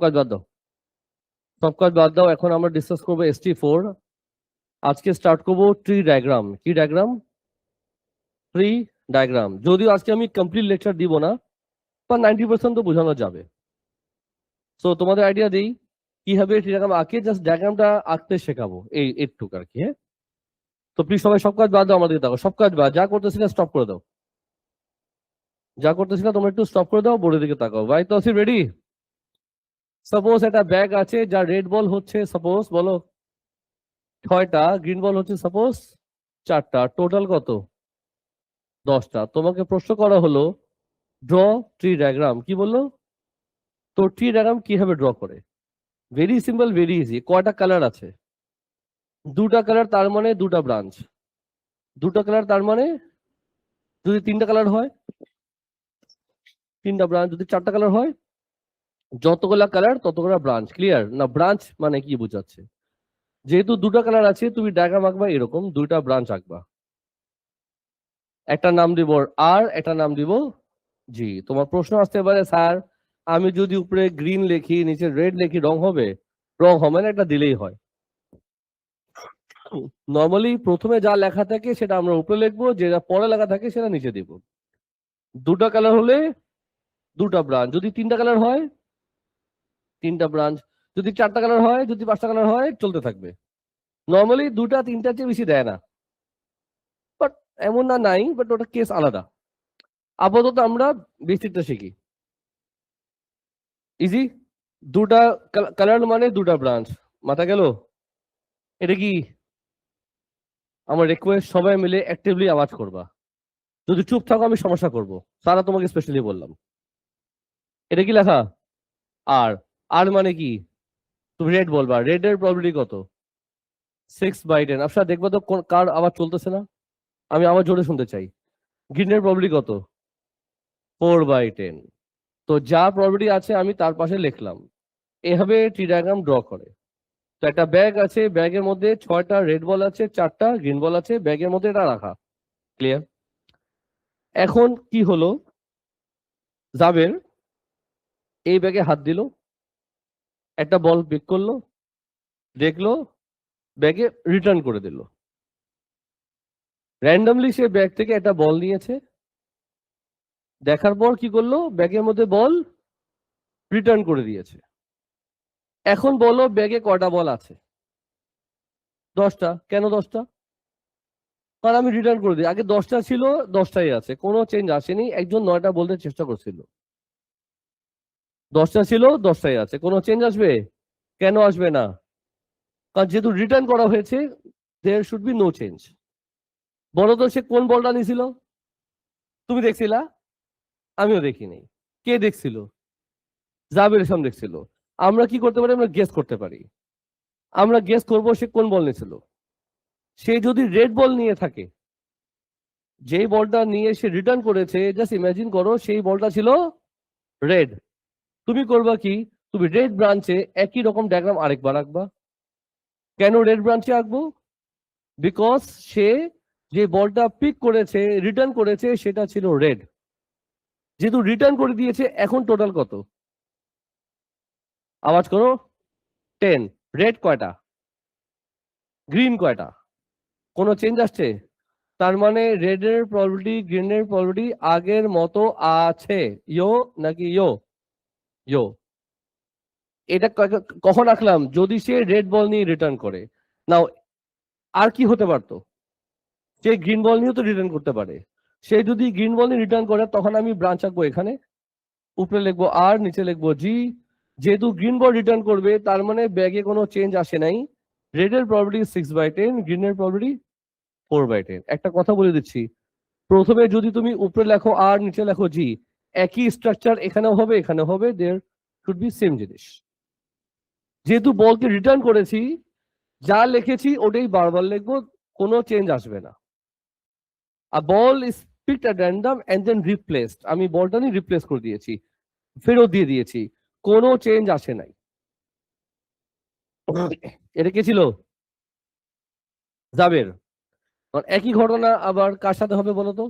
কাজ বাদ দাও, সব কাজ বাদ দাও। এখন আমরা ডিসকাস করবো ST4। আজকে স্টার্ট করবো ট্রি ডায়াগ্রাম। কি ডায়াগ্রাম? Tree diagram. যদিও আজকে আমি কমপ্লিট লেকচার দিব না, বা 90% তো বোঝানো যাবে। সো তোমাদের আইডিয়া দিই কিভাবে ট্রি ডায়াগ্রাম আঁকে, জাস্ট ডায়াগ্রামটা আঁকতে শেখাবো, এইটুক আর কি। হ্যাঁ, তো প্লিজ সবাই সব কাজ বাদ দাও, আমাদের দেখো সব কাজ বাদ, যা করতেছি না স্টপ করে দাও, যা করতেছি না তোমরা একটু স্টপ করে দাও, বোর্ডের দিকে তাকাও। ভাই তো রেডি? সাপোজ একটা ব্যাগ আছে, যা রেড বল হচ্ছে সাপোজ বলো 6টা, গ্রিন বল হচ্ছে সাপোজ 4টা, টোটাল কত? 10টা। তোমাকে প্রশ্ন করা হলো ড্র ট্রি ডায়াগ্রাম। কি বললো? তো ট্রি ডায়াগ্রাম কিভাবে ড্র করে? Very simple, very easy. কয়টা কালার আছে? 2টা কালার, তার মানে 2টা ব্রাঞ্চ। 2টা কালার তার মানে যদি 3টা কালার হয় 3টা ব্রাঞ্চ, যদি 4টা কালার হয় যতগুলা কালার ততগুলা ব্রাঞ্চ। ক্লিয়ার না? ব্রাঞ্চ মানে কি বোঝাচ্ছে? যেহেতু 2টা কালার আছে, তুমি ডায়াগ্রাম আঁকবা এরকম, 2টা ব্রাঞ্চ আঁকবা। একটা নাম দিব আর, একটা নাম দিব জি। তোমার প্রশ্ন আসতে পারে, স্যার আমি যদি উপরে গ্রিন লিখি নিচে রেড লিখি রং হবে? রং হবে না, একটা দিলেই হয়। নর্মালি প্রথমে যা লেখা থাকে সেটা আমরা উপরে লিখবো, যেটা পরে লেখা থাকে সেটা নিচে দিব। 2টা কালার হলে 2টা ব্রাঞ্চ, যদি 3টা কালার হয় 3টা ব্রাঞ্চ, যদি 4টা কালার হয়, যদি 5টা কালার হয়, চলতে থাকবে। নর্মালি 2টা 3টার চেয়ে বেশি দেয় না, বাট এমন না নাই, বাট ওটা কেস আলাদা। আপাতত আমরা বেসিকটা শিখি। ইজি। 2টা কালার মানে 2টা ব্রাঞ্চ, মাথা গেল? এটা কি? আমার রিকোয়েস্ট, সবাই মিলে অ্যাক্টিভলি আওয়াজ করবা। যদি চুপ থাকো আমি সমস্যা করব, সারা তোমাকে স্পেশালি বললাম। এটা কি লেখা? আর আর মানে কি? তুমি রেড বলবা। রেড এর প্রবাবিলিটি কত? 6/10। আপনারা দেখবো তো কার আওয়াজ চলতেছে না, আমি আবার জোরে শুনতে চাই। গ্রিনের প্রবাবিলিটি কত? 4/10। তো যা প্রবাবিলিটি আছে আমি তার পাশে লিখলাম। এভাবে ট্রি ডায়াগ্রাম ড্র করে। তো একটা ব্যাগ আছে, ব্যাগের মধ্যে 6টা রেড বল আছে, 4টা গ্রিন বল আছে, ব্যাগের মধ্যে এটা রাখা। ক্লিয়ার? এখন কি হলো, জাবের এই ব্যাগে হাত দিল, একটা বল পিক করলো, দেখলো, ব্যাগে রিটার্ন করে দিল। র্যান্ডমলি সে ব্যাগ থেকে একটা বল নিয়েছে, দেখার পর কি করলো, ব্যাগের মধ্যে বল রিটার্ন করে দিয়েছে। এখন বলো ব্যাগে কয়টা বল আছে? 10টা। কেন 10টা? কারণ আমি রিটার্ন করে দিই। আগে 10টা ছিল, 10টাই আছে, কোনো চেঞ্জ আসেনি। একজন 9টা বলতে চেষ্টা করছিল, 10টা ছিল, 10টাই আছে, কোনো চেঞ্জ আসবে? কেন আসবে না? কারণ যেহেতু রিটার্ন করা হয়েছে, there should be no change. বলো তো সে কোন বলটা নিয়েছিল? তুমি দেখছিলা? আমিও দেখিনি। কে দেখছিল? জাবির ইসলাম দেখছিল। আমরা কি করতে পারি? আমরা গেস করতে পারি। আমরা গেস করবো সে কোন বল নিয়েছিল। সে যদি রেড বল নিয়ে থাকে, যেই বলটা নিয়ে সে রিটার্ন করেছে, জাস্ট ইমাজিন করো সেই বলটা ছিল রেড। তুমি করবা কি? তুমি রেড ব্রাঞ্চে একই রকম ডায়াগ্রাম আরেকবার আঁকবা। কেন রেড ব্রাঞ্চে আঁকবো? বিকজ সে যে বলটা পিক করেছে, রিটার্ন করেছে, সেটা ছিল রেড। যেহেতু রিটার্ন করে দিয়েছে, এখন টোটাল কত? আওয়াজ করো। 10। রেড কয়টা? গ্রিন কয়টা? কোনো চেঞ্জ আসছে? তার মানে রেড এর প্রবাবিলিটি গ্রিন এর প্রবাবিলিটি আগের মতো আছে। ইয়ো নাকি ইয়ো? ইয়ো। এটা কখন আঁকলাম? যদি সে রেড বল নিয়ে রিটার্ন করে। নাও আর কি হতে পারতো? সে গ্রিন বল নিয়েও তো রিটার্ন করতে পারে। সে যদি গ্রিন বল নিয়ে রিটার্ন করে, তখন আমি ব্রাঞ্চ আঁকবো এখানে, উপরে লিখবো আর, নিচে লিখবো জি। যেহেতু গ্রিন বল রিটার্ন করবে, তার মানে ব্যাগে কোনো চেঞ্জ আসে নাই। রেড এর প্রবাবিলিটি 6/10, গ্রিন এর প্রবাবিলিটি 4/10। একটা কথা বলে দিচ্ছি, প্রথমে যদি তুমি উপরে লেখো আর, নিচে লেখো জি, একই স্ট্রাকচার এখানেও হবে, এখানে হবে, দেয়ার শুড বি সেম জিনিস। যেহেতু বলকে রিটার্ন করেছি, যা লিখেছি ওটাই বারবার লিখবো, কোনো চেঞ্জ আসবে না। আর ball is picked at random and then replaced, আমি বলটা নিয়ে রিপ্লেস করে দিয়েছি, ফেরত দিয়ে দিয়েছি, কোনো চেঞ্জ আসে নাই। এটা কে ছিল? জাবের। একই ঘটনা আবার কার সাথে হবে বলো তো?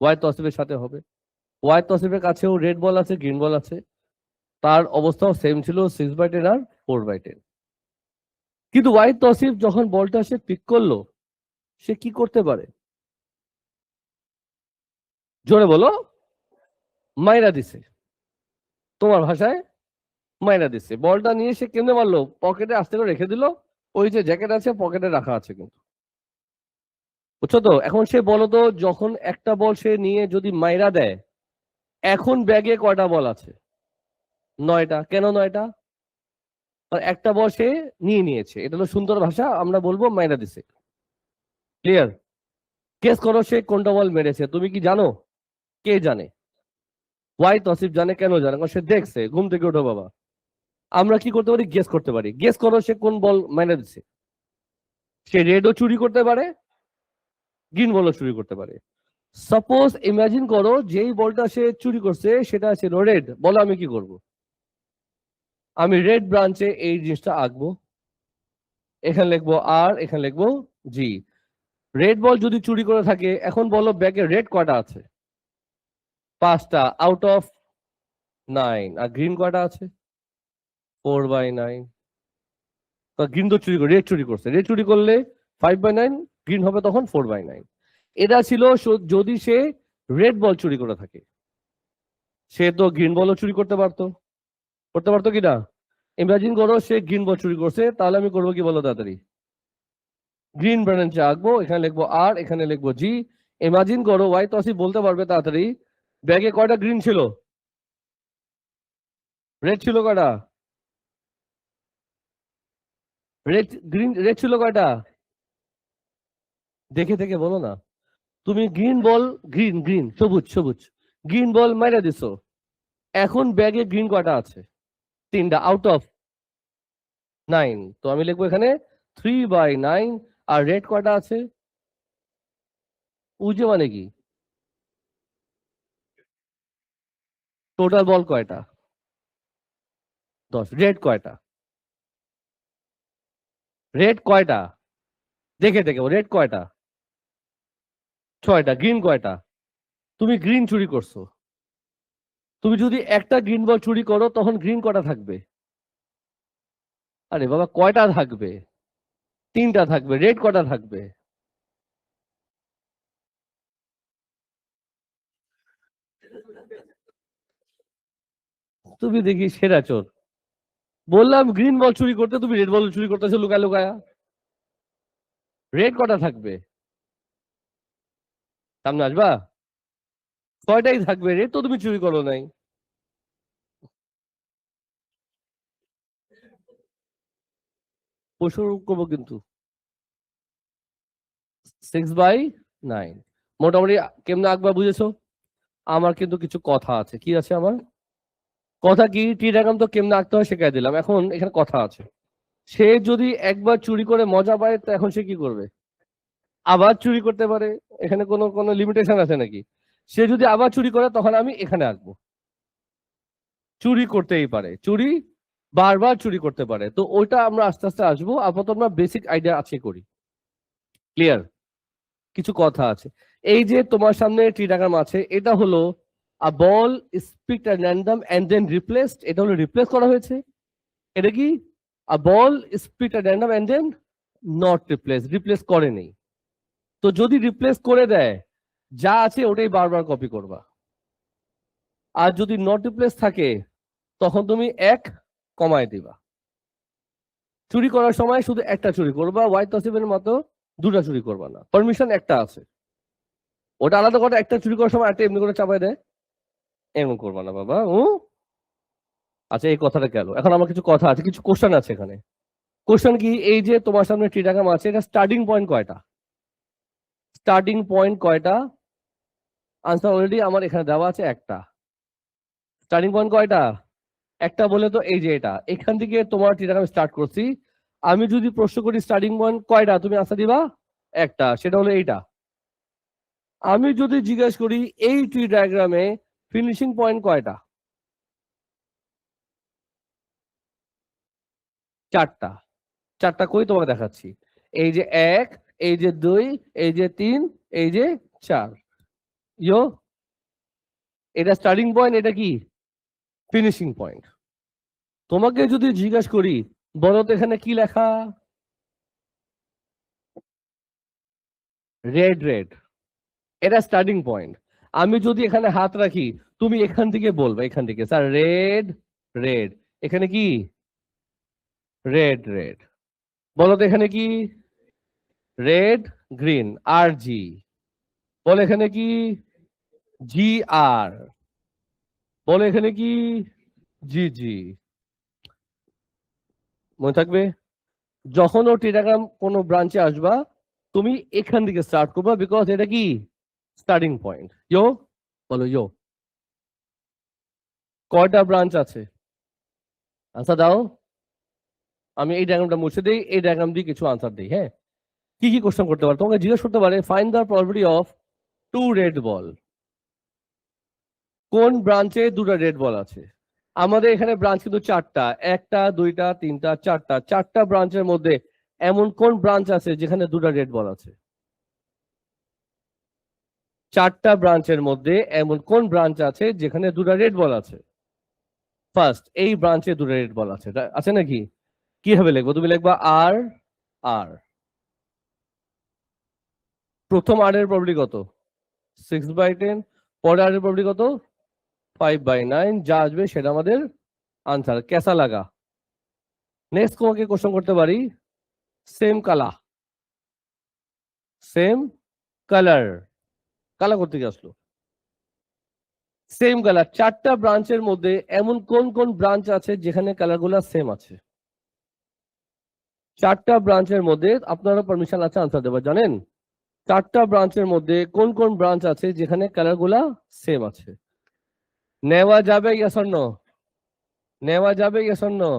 ওয়াই তসিফের সাথে হবে। ওয়াই তসিফের কাছেও রেড বল আছে, গ্রিন বল আছে। তার অবস্থাও সেম ছিল 6/10 আর 4/10। কিন্তু ওয়াহিদ তৌসিফ যখন বলটা সে পিক করলো, সে কি করতে পারে? জোরে বলো। মাইরা দিছে। তোমার ভাষায় মাইরা দিছে। বলটা নিয়ে সে কেমনে মারলো? পকেটে আস্তে করে রেখে দিল। ওই যে জ্যাকেট আছে পকেটে রাখা আছে কিন্তু, বুঝছো তো? এখন সে বলো তো, যখন একটা বল সে নিয়ে যদি মাইরা দেয়, এখন ব্যাগে কয়টা বল আছে? 9টা। কেন 9টা? একটা বল সে নিয়ে নিয়েছে, এটা হলো সুন্দর ভাষা, আমরা বলবো মাইরা দিছে। ক্লিয়ার? গেস করো সে কোনটা বল মেরেছে, তুমি কি জানো? কে জানে? ওয়াই তসিফ জানে। কেন জানে? কারণ সে দেখছে। ঘুম থেকে ওঠো বাবা। আমরা কি করতে পারি? গেস করতে পারি। গেস করো সে কোন বল মেরে দিচ্ছে। সে রেডও চুরি করতে পারে, গ্রিন বলও চুরি করতে পারে। সাপোজ ইমাজিন করো যেই বলটা সে চুরি করছে সেটা ছিল রেড। বলো আমি কি করব? আমি রেড ব্রাঞ্চে এই জিনিসটা আঁকবো। এখানে লিখবো আর, এখানে লিখবো জি। রেড বল যদি চুরি করে থাকে, এখন বলো ব্যাগে রেড কয়টা আছে? 5টা আউট অফ 9। আর গ্রিন কয়টা আছে? 4/9। গ্রিন তো চুরি করে, রেড চুরি করছে। রেড চুরি করলে 5/9, গ্রিন হবে তখন 4/9। এটা ছিল যদি সে রেড বল চুরি করে থাকে। সে তো গ্রিন বলও চুরি করতে পারতো। করতে পারতো কিনা? ইমাজিন করো সে গ্রিন বল চুরি করছে, তাহলে আমি করবো কি বলো তাড়াতাড়ি? গ্রিন ব্রাঞ্চে আঁকবো, এখানে লিখবো আর, এখানে লিখবো জি। ইমাজিন করো ওয়াই তসি বলতে পারবে তাড়াতাড়ি ব্যাগে কয়টা গ্রিন ছিল? রেড ছিল কয়টা? রেড গ্রিন রেড ছিল কয়টা? দেখে দেখে বলো না। তুমি গ্রিন বল, গ্রিন গ্রিন সবুজ সবুজ, গ্রিন বল মাইরা দিছো। এখন ব্যাগে গ্রিন কয়টা আছে? 3টা আউট অফ 9। তো আমি লিখবো এখানে 3/9। আর রেড কয়টা আছে? উজে মানে কি? টোটাল বল কয়টা? 10। রেড কয়টা? রেড কয়টা? দেখে দেখে রেড কয়টা? 6টা। গ্রিন কয়টা? তুমি গ্রিন চুরি করছো। তুমি যদি একটা গ্রিন বল চুরি করো তখন গ্রিন কয়টা থাকবে? আরে বাবা, কয়টা থাকবে? 3টা থাকবে। রেড কয়টা থাকবে? তুমি দেখি সেরা চোর। বললাম গ্রিন বল চুরি করতে, তুমি রেড বল চুরি করতেছো লুকায় লুকায়া। রেড কটা থাকবে? সামনে আসবা? 6টাই থাকবে। রেড তো তুমি চুরি করো নাই। প্রশ্ন করবো কিন্তু। 6/9 মোটামুটি কেমনে আঁকবা বুঝেছো? আমার কিন্তু কিছু কথা আছে। কি আছে আমার কথা? কি টি ডায়াগ্রাম তো কেমনে আঁকতে হয় শেখাই দিলাম, এখন এখানে কথা আছে। সে যদি একবার চুরি করে মজা পায়, তো এখন সে কি করবে? আবার চুরি করতে পারে। এখানে কোনো কোনো লিমিটেশন আছে নাকি? সে যদি আবার চুরি করে তখন আমি এখানে আঁকবো। চুরি করতেই পারে, চুরি বারবার চুরি করতে পারে। তো ওইটা আমরা আস্তে আস্তে আসবো, আপাতত আমরা বেসিক আইডিয়া আছে করি। ক্লিয়ার? কিছু কথা আছে। এই যে তোমার সামনে টি ডায়াগ্রাম আছে, এটা হলো a ball picked at random and then replaced. এটা হলো রিপ্লেস করা হয়েছে। এটা কি? A ball picked at random and then not replace, replace করে নেই। তো যদি রিপ্লেস করে দেয়, যা আছে ওটাই বারবার কপি করবা। আর যদি নট রিপ্লেস থাকে, তখন তুমি 1 কমায় দিবা। চুরি করার সময় শুধু একটা চুরি করবা, ওয়াই তসিফের মতো 2টা চুরি করবা না। পারমিশন একটা আছে, ওটা আলাদা কথা। একটা চুরি করার সময় একটা এমনি করে চাপাই দেয়, এমন করবা না বাবা। আচ্ছা, এই কথাটা গেল। এখন আমার কিছু কথা আছে, কিছু কোশ্চেন আছে এখানে। কোশ্চেন কি? এই যে তোমার সামনে টি ডায়াগ্রাম আছে, এটা স্টার্টিং পয়েন্ট কয়টা? স্টার্টিং পয়েন্ট কয়টা? আনসার অলরেডি আমার এখানে দেওয়া আছে, একটা। স্টার্টিং পয়েন্ট কয়টা? একটা বলে তো এই যে এটা, এখান থেকে তোমার টি ডায়াগ্রাম স্টার্ট করছি। আমি যদি প্রশ্ন করি স্টার্টিং পয়েন্ট কয়টা, তুমি আনসার দিবা একটা, সেটা হলো এইটা। আমি যদি জিজ্ঞেস করি এই ট্রি ডায়াগ্রামে ফিনিশিং পয়েন্ট কয়টা? 4টা। 4টা কই তোমাকে দেখাচ্ছি। এই যে 1, এই যে 2, এই যে 3, এই যে 4। ইয়ো, এটা স্টার্টিং পয়েন্ট, এটা কি? Finishing point. তোমাকে যদি জিজ্ঞাসা করি বলো তো এখানে কি লেখা? রেড রেড, এটা স্টার্টিং পয়েন্ট। আমি যদি এখানে হাত রাখি তুমি এখান থেকে বলবে, এখান থেকে স্যার রেড রেড, এখানে কি রেড রেড, বলো তো এখানে কি রেড গ্রিন, আর জি, বলো এখানে কি জি আর, বলো এখানে কি জি জি। মনে থাকবে যখন ও টেলিগ্রাম কোনো ব্রাঞ্চে আসবা তুমি এখান থেকে স্টার্ট করবা, বিকজ এটা কি স্টার্টিং পয়েন্ট। ইয়ো, বলো ইয়ো। কয়টা ব্রাঞ্চ আছে? আনসার দাও। আমি এই ডায়াগ্রামটা মুছে দিই, এই ডায়াগ্রাম দিয়ে কিছু আনসার দিই। হ্যাঁ, কি কি কোশ্চেন করতে পারে তোমাকে জিজ্ঞেস করতে পারে, find the probability of two red ball. কোন ব্রাঞ্চে দুটো রেড বল আছে? আমাদের এখানে ব্রাঞ্চ কিন্তু চারটা, একটা দুইটা তিনটা চারটা, চারটা ব্রাঞ্চের মধ্যে এমন কোন ব্রাঞ্চ আছে যেখানে দুটো রেড বল আছে? চারটা ব্রাঞ্চের মধ্যে এমন কোন ব্রাঞ্চ আছে যেখানে দুটো রেড বল আছে? ফার্স্ট, এই ব্রাঞ্চে দুটো রেড বল আছে, আছে নাকি? কিভাবে লিখবো? তুমি লিখবা আর আর, প্রথম আর এর প্রবাবিলিটি কত? 6/10। পরে আর এর প্রবাবিলিটি কত? 5/9। যা আসবে সেটা আমাদের আনসার। কেসা লাগা। নেক্সট তোমাকে কোশ্চেন করতে পারি, সেম কালা, সেম কালার, কালা করতে গিয়ে আসলো সেম কালার। চারটা ব্রাঞ্চের মধ্যে এমন কোন কোন ব্রাঞ্চ আছে যেখানে কালার গুলা সেম আছে? চারটা ব্রাঞ্চের মধ্যে আপনারা পারমিশন আছে আনসার দেবা, জানেন চারটা ব্রাঞ্চের মধ্যে কোন কোন ব্রাঞ্চ আছে যেখানে কালার গুলা সেম আছে? নেওয়া যাবে ইয়েস অর নো? নেওয়া যাবে ইয়েস অর নো?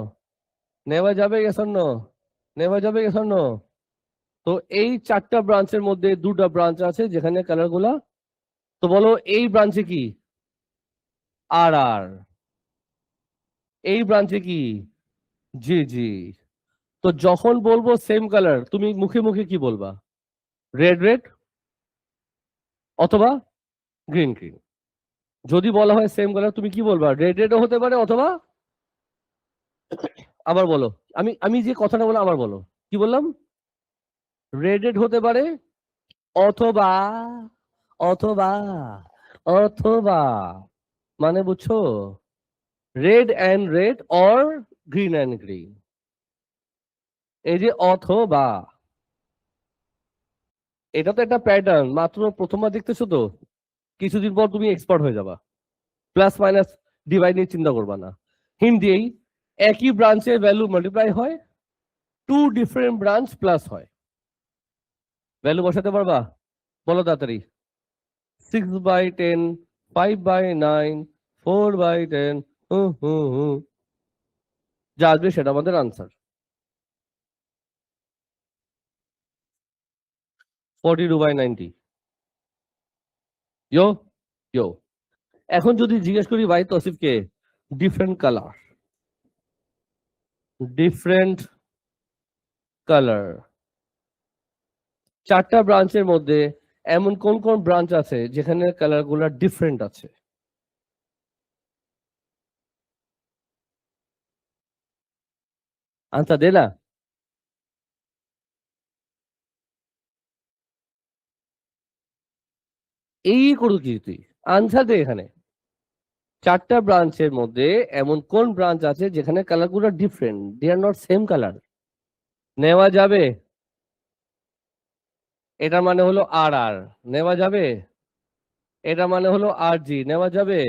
নেওয়া যাবে ইয়েস অর নো? নেওয়া যাবে ইয়েস অর নো? তো এই চারটা ব্রাঞ্চের মধ্যে দুটা ব্রাঞ্চ আছে যেখানে কালার গুলা, তো বলো এই ব্রাঞ্চে কি আর আর, এই ব্রাঞ্চে কি জি জি। তো যখন বলবো সেম কালার তুমি মুখে মুখে কি বলবা? রেড রেড অথবা গ্রিন গ্রিন। যদি বলা হয় সেম কালার তুমি কি বলবা? রেড রেডও হতে পারে অথবা, আবার বলো, আমি আমি যে কথাটা বললাম আবার বলো, কি বললাম? রেড রেড হতে পারে অথবা, অথবা, অথবা, মানে বুঝছো? Red and red or green and green. এই যে অথবা, এটা তো একটা প্যাটার্ন, মাত্র প্রথমবার দেখতেছো তো, কিছুদিন পর তুমি এক্সপার্ট হয়ে যাবা। প্লাস মাইনাস ডিভাইড নিয়ে চিন্তা করবা না। হিন্ট দিয়েই, একই ব্রাঞ্চের ভ্যালু মাল্টিপ্লাই হয়, টু ডিফারেন্ট ব্রাঞ্চ প্লাস হয়। ভ্যালু বসাতে পারবা? বলো তাড়াতাড়ি। 6/10, 5/9, 4/10, যা আসবে সেটা আমাদের আনসার। 42/90। ইয়ো ইয়ো। এখন যদি জিজ্ঞেস করি ভাই তসিফকে, ডিফারেন্ট কালার, ডিফারেন্ট কালার, চারটা ব্রাঞ্চের মধ্যে এমন কোন কোন ব্রাঞ্চ আছে যেখানে কালার গুলা ডিফারেন্ট আছে? আনসার দে না। এই করো কি তুই, আনসার দে এখানে। চারটা ব্রাঞ্চের মধ্যে এমন কোন ব্রাঞ্চ আছে যেখানে কালার গুলো different, they are not same colour? নেওয়া যাবে? এটা মানে হলো আর আর, নেওয়া যাবে? এটা মানে হলো আর জি, নেওয়া যাবে?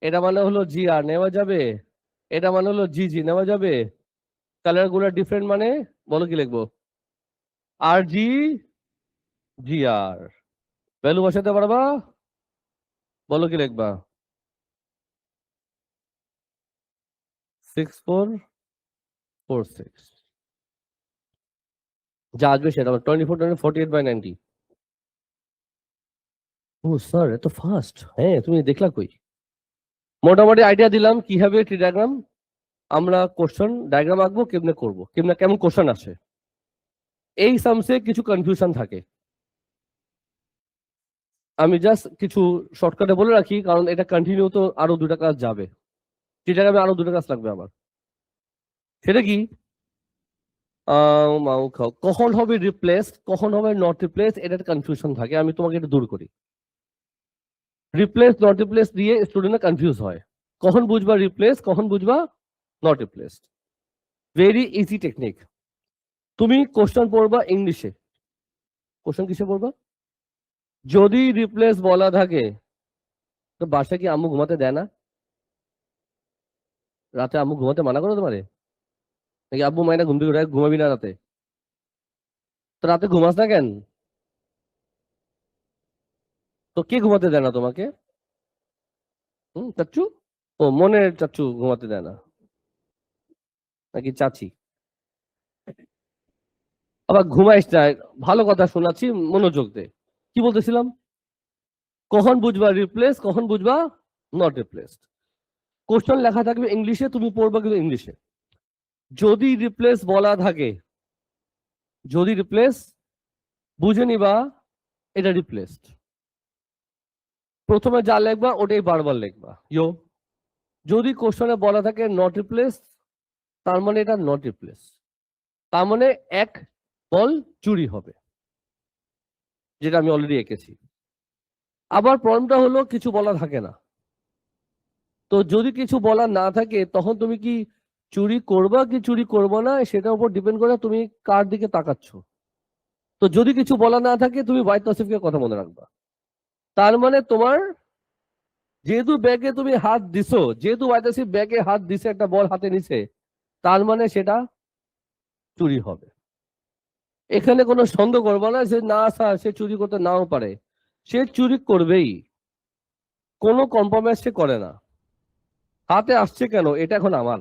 এটা মানে হলো জি আর, নেওয়া যাবে? এটা মানে হলো জি জি, নেওয়া যাবে? কালার গুলো ডিফারেন্ট মানে, বলো কি লিখবো? আর জি, জি আর। ভ্যালু বসাতে পারবা? বলো কি লিখবা? 6446। যা আসবে সেটা 24/48/90। ও স্যার এত ফাস্ট, হ্যাঁ তুমি দেখলা কই? মোটামুটি আইডিয়া দিলাম কিভাবে ট্রি ডায়াগ্রাম আমরা কোশ্চেন ডায়াগ্রাম আঁকবো, কেমনে করবো, কেমনে কেমন কোশ্চেন আসে। এই সামসে কিছু কনফিউশন থাকে, আমি জাস্ট কিছু শর্টকাটে বলে রাখি, কারণ এটা কন্টিনিউ তো আরো দুটা ক্লাস যাবে, ট্রি ডায়াগ্রামে আরো দুটা ক্লাস লাগবে আমার। সেটা কি? কখন হবে রিপ্লেস, কখন হবে নট রিপ্লেস, এটা কনফিউশন থাকে। আমি তোমাকে এটা দূর করি। রিপ্লেস নট রিপ্লেস দিয়ে স্টুডেন্টরা কনফিউজ হয়। কখন বুঝবা রিপ্লেস, কখন বুঝবা not replace. Very easy technique. তুমি কোশ্চেন পড়বা ইংলিশে। কোশ্চেন কিসে পড়বা? যদি রিপ্লেস বলা থাকে তো বাসায় কি আম্মু ঘুমাতে দেয় না? রাতে আম্মু ঘুমাতে মানা করো তোমারে? নাকি আব্বু মাইনা ঘুম থেকে উঠায় ঘুমাবি না রাতে? তো রাতে ঘুমাস না কেন? তো কে ঘুমাতে দেয় না তোমাকে? চাচ্চু? ও, মনের চাচ্চু ঘুমাতে দেয় না, নাকি চাচি? আবার ঘুমাইস না। ভালো কথা শোনাচ্ছি, মনোযোগ দে। কি বলতেছিলাম? কখন বুঝবা রিপ্লেস, কখন বুঝবা নট রিপ্লেসড। কোশ্চেন লেখা থাকবে ইংলিশে, তুমি পড়বা কিন্তু ইংলিশে। যদি রিপ্লেস বলা থাকে, যদি রিপ্লেস বুঝে নিবা এটা রিপ্লেসড। প্রথমে যা লিখবা ওটাই বারবার লিখবা ইয়ো। যদি কোশ্চেনে বলা থাকে নট রিপ্লেস, তার মানে এটা নট রিপ্লেস, তার মানে এক বল চুরি হবে, যেটা আমি অলরেডি এঁকেছি। আবার প্রবলেমটা হলো কিছু বলা থাকে না। তো যদি কিছু বলা না থাকে তখন তুমি কি চুরি করবা কি চুরি করবো না সেটার উপর ডিপেন্ড করে তুমি কার দিকে তাকাচ্ছ। তো যদি কিছু বলা না থাকে তুমি ওয়াহিদ তৌসিফের কথা মনে রাখবা। তার মানে তোমার যেহেতু ব্যাগে তুমি হাত দিছো, যেহেতু ওয়াহিদ তৌসিফ ব্যাগে হাত দিছে, একটা বল হাতে নিছে, তার মানে সেটা চুরি হবে। এখানে কোনো সন্দেহ করবো না যে না স্যার সে চুরি করতে নাও পারে, সে চুরি করবেই। কোনো কম্প্রোমাইজ সে করে না। হাতে আসছে কেন এটা এখন আমার।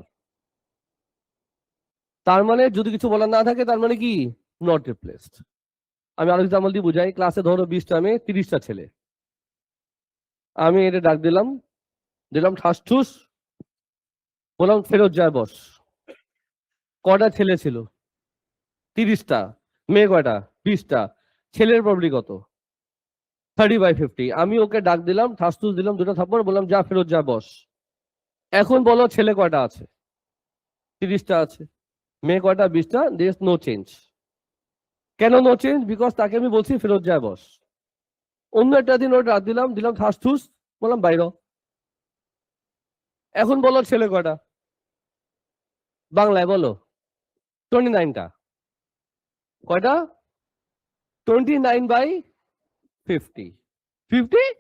তার মানে যদি কিছু বলার না থাকে তার মানে কি নট রিপ্লেসড। আমি আরো এক্সাম্পল দিয়ে বুঝাই। ক্লাসে ধরো 20টা মেয়ে 30টা ছেলে। আমি এটা ডাক দিলাম, দিলাম ঠাস ঠুস, বললাম ফেরত যায় বস। কয়টা ছেলে ছিল? 30টা। মেয়ে কয়টা? 20টা। ছেলের প্রবলি কত? 30/50। আমি ওকে ডাক দিলাম, ঠাস ঠুস দিলাম, দুটো থাপ্পড়, বললাম যা ফেরত যা বস। এখন বলো ছেলে কয়টা আছে? 30টা আছে। মেয়ে কয়টা? 20টা। There no change. কেন নো চেঞ্জ? বিকজ তাকে আমি বলছি ফেরত যায় বস। অন্য একটা দিন ওটা ডাক দিলাম, দিলাম ঠাস ঠুস, বললাম বাইর। এখন বলো ছেলে কয়টা? বাংলায় বলো। 29টা। কয়টা? 29/50। 50?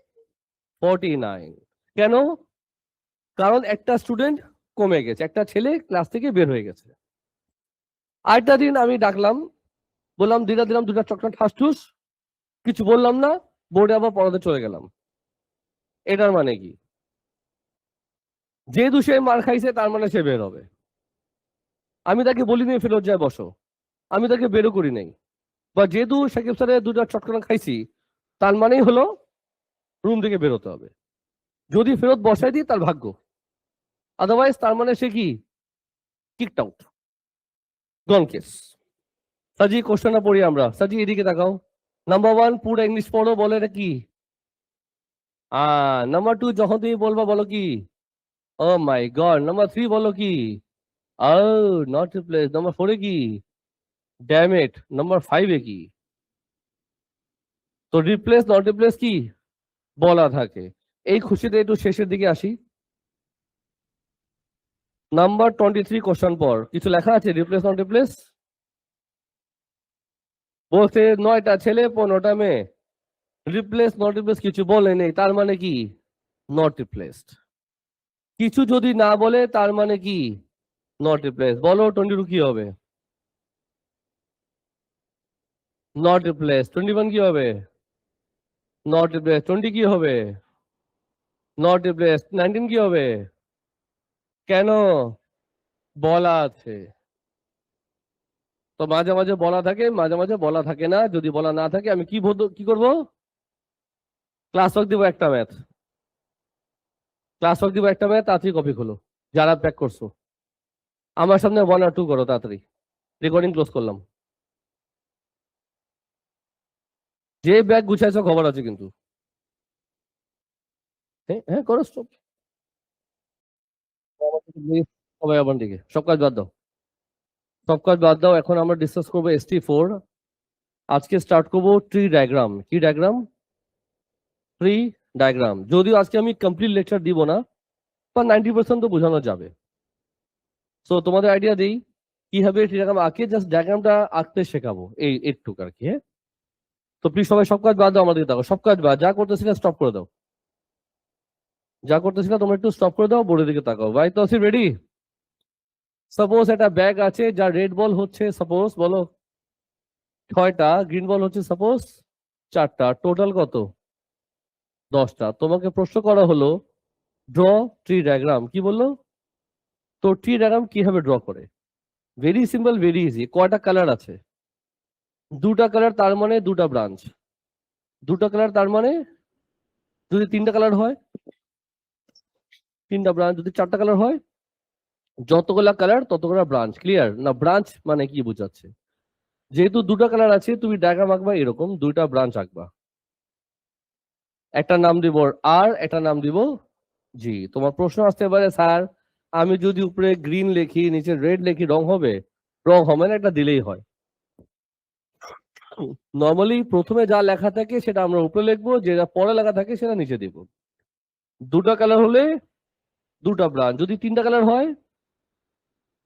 49। কেন? কারণ একটা স্টুডেন্ট কমে গেছে, একটা ছেলে ক্লাস থেকে বের হয়ে গেছে। আরেকটা দিন আমি ডাকলাম, বললাম দিদা দিলাম দুটা চকলেট ঠাসঠুস, কিছু বললাম না, বোর্ডে আবার পড়াতে চলে গেলাম। এটার মানে কি? যেহেতু সে মার খাইছে তার মানে সে বের হবে। আমি তাকে বলিনি ফেরত যায় বসো, আমি তাকে বেরো করি নাই। বা যেহেতু সাকিব স্যারের দুটা চটকনা খাইছি, তার মানেই হলো রুম থেকে বেরোতে হবে। যদি ফেরত বসাই দিই তার ভাগ্য, আদারওয়াইজ তার মানে সে কি কিকড আউট, গন কেস। সাজি কোশ্চেনটা পড়ি আমরা। সাজি এদিকে তাকাও। নাম্বার 1 পুরো ইংলিশ পড়ো, বলে এটা কি? নাম্বার 2 যখন তুমি বলবা বলো কি? ও মাই গড। নাম্বার 3 বলো কি? ও, নট রিপ্লেস। নাম্বার 4 এ কি? Damn it. নাম্বার 5 এ কি? তো রিপ্লেস নট রিপ্লেস কি বলা থাকে। এই খুশিতে একটু শেষের দিকে আসি। নাম্বার 23 কোশ্চেন পর কিছু লেখা আছে রিপ্লেস নট রিপ্লেস। বলছে 9টা ছেলে 15টা মেয়ে, রিপ্লেস নট রিপ্লেস কিছু বলে নেই, তার মানে কি নট রিপ্লেসড। কিছু যদি না বলে তার মানে কি নট রিপ্লেস। বলো 22 কি হবে? Not replace. 21 কি হবে? Not replace. 20 কি হবে? Not replace. 19 কি হবে? কেন? বলা আছে। তো মাঝে মাঝে বলা থাকে, মাঝে মাঝে বলা থাকে না। যদি বলা না থাকে আমি কি করব? ক্লাস ওয়ার্ক দিব একটা ম্যাথ। ক্লাস ওয়ার্ক দিব একটা ম্যাথ, তাড়াতাড়ি কপি খোলো যারা প্যাক করছো। আমার সামনে 1 আর 2 করো তাড়াতাড়ি। রেকর্ডিং ক্লোজ করলাম। যে ব্যাগ গুছাইছো খবর আছে কিন্তু। হ্যাঁ হ্যাঁ, করো স্টপ। সবাই আমার দিকে, সব কাজ বাদ দাও। সব কাজ বাদ দাও, এখন আমরা ডিসকাস করবো ST4। আজকে স্টার্ট করবো ট্রি ডায়াগ্রাম। কি ডায়াগ্রাম? Tree diagram. যদিও আজকে আমি কমপ্লিট লেকচার দিব না, বা 90% তো বোঝানো যাবে। সো তোমাদের আইডিয়া দিই কিভাবে ট্রি ডায়াগ্রাম আঁকে, জাস্ট ডায়াগ্রামটা আঁকতে শেখাবো, এই একটু আর কি। হ্যাঁ, তো প্লিজ সবাই সব কাজ বাদ দাও, আমাদের দেখো সব কাজ বাদ, যা করতেছি না স্টপ করে দাও, যা করতেছি না তোমরা একটু স্টপ করে দাও, বোর্ডের দিকে তাকাও। ভাই তো রেডি? সাপোজ একটা ব্যাগ আছে, যার রেড বল হচ্ছে সাপোজ বলো 6টা, গ্রিন বল হচ্ছে সাপোজ 4টা, টোটাল কত? 10টা। তোমাকে প্রশ্ন করা হলো ড্র ট্রি ডায়াগ্রাম। কি বললো? তো ট্রি ডায়াগ্রাম কিভাবে ড্র করে? Very simple, very easy. কয়টা কালার আছে? 2টা কালার, তার মানে 2টা ব্রাঞ্চ। 2টা কালার তার মানে, যদি 3টা কালার হয় 3টা ব্রাঞ্চ, যদি 4টা কালার হয় যতগুলা কালার ততগুলা ব্রাঞ্চ। ক্লিয়ার না? ব্রাঞ্চ মানে কি বোঝাচ্ছে? যেহেতু 2টা কালার আছে, তুমি ডায়াগ্রাম আঁকবা এরকম, 2টা ব্রাঞ্চ আঁকবা। একটা নাম দিব আর, একটা নাম দিব জি। তোমার প্রশ্ন আসতে পারে, স্যার আমি যদি উপরে গ্রিন লিখি নিচে রেড লিখি রং হবে? রং হবে না, এটা দিলেই হয়। নর্মালি প্রথমে যা লেখা থাকে সেটা আমরা উপরে লিখবো, যেটা পরে লেখা থাকে সেটা নিচে দিব। 2টা কালার হলে 2টা ব্রাঞ্চ, যদি 3টা কালার হয়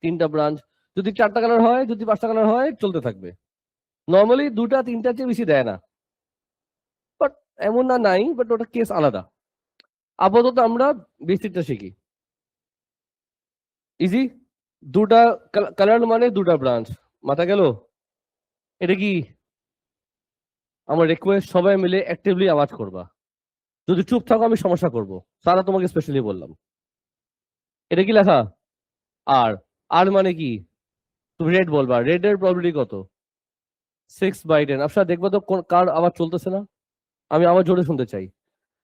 3টা ব্রাঞ্চ, যদি 4টা কালার হয়, যদি 5টা কালার হয়, চলতে থাকবে। নর্মালি 2টা 3টার চেয়ে বেশি দেয় না, বাট এমন না নাই, বাট ওটা কেস আলাদা। আপাতত আমরা বেসিকটা শিখি, ইজি। 2টা কালার মানে 2টা ব্রাঞ্চ, মাথা গেল? এটা কি? আমার রিকোয়েস্ট, সবাই মিলে অ্যাক্টিভলি আওয়াজ করবা। যদি চুপ থাকো আমি সমস্যা করব, সারা তোমাকে স্পেশালি বললাম। এটা কি লেখা? আর আর মানে কি? তুমি রেড বলবা। রেড এর প্রবাবিলিটি কত? 6/10। আপনারা দেখবো তো কার আওয়াজ চলতেছে না, আমি আওয়াজ জোরে শুনতে চাই।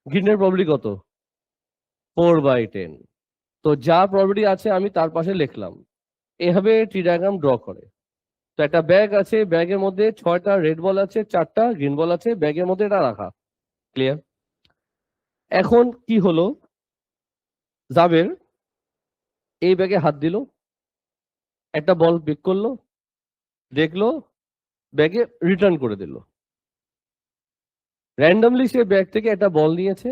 গ্রিনের প্রবাবিলিটি কত? 4/10। তো যা প্রবাবিলিটি আছে আমি তার পাশে লিখলাম। এভাবে ট্রি ডায়াগ্রাম ড্র করে। তো একটা ব্যাগ আছে, ব্যাগের মধ্যে 6টা রেড বল আছে, 4টা গ্রিন বল আছে, ব্যাগের মধ্যে এটা রাখা। ক্লিয়ার? এখন কি হলো, জাবের এই ব্যাগে হাত দিল, একটা বল পিক করলো, দেখলো, ব্যাগে রিটার্ন করে দিল। র্যান্ডমলি সে ব্যাগ থেকে একটা বল নিয়েছে,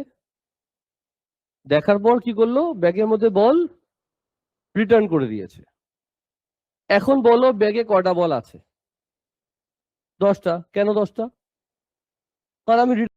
দেখার পর কি করলো, ব্যাগের মধ্যে বল রিটার্ন করে দিয়েছে। এখন বলো ব্যাগে কয়টা বল আছে? 10টা। কেন 10টা? কারণ আমি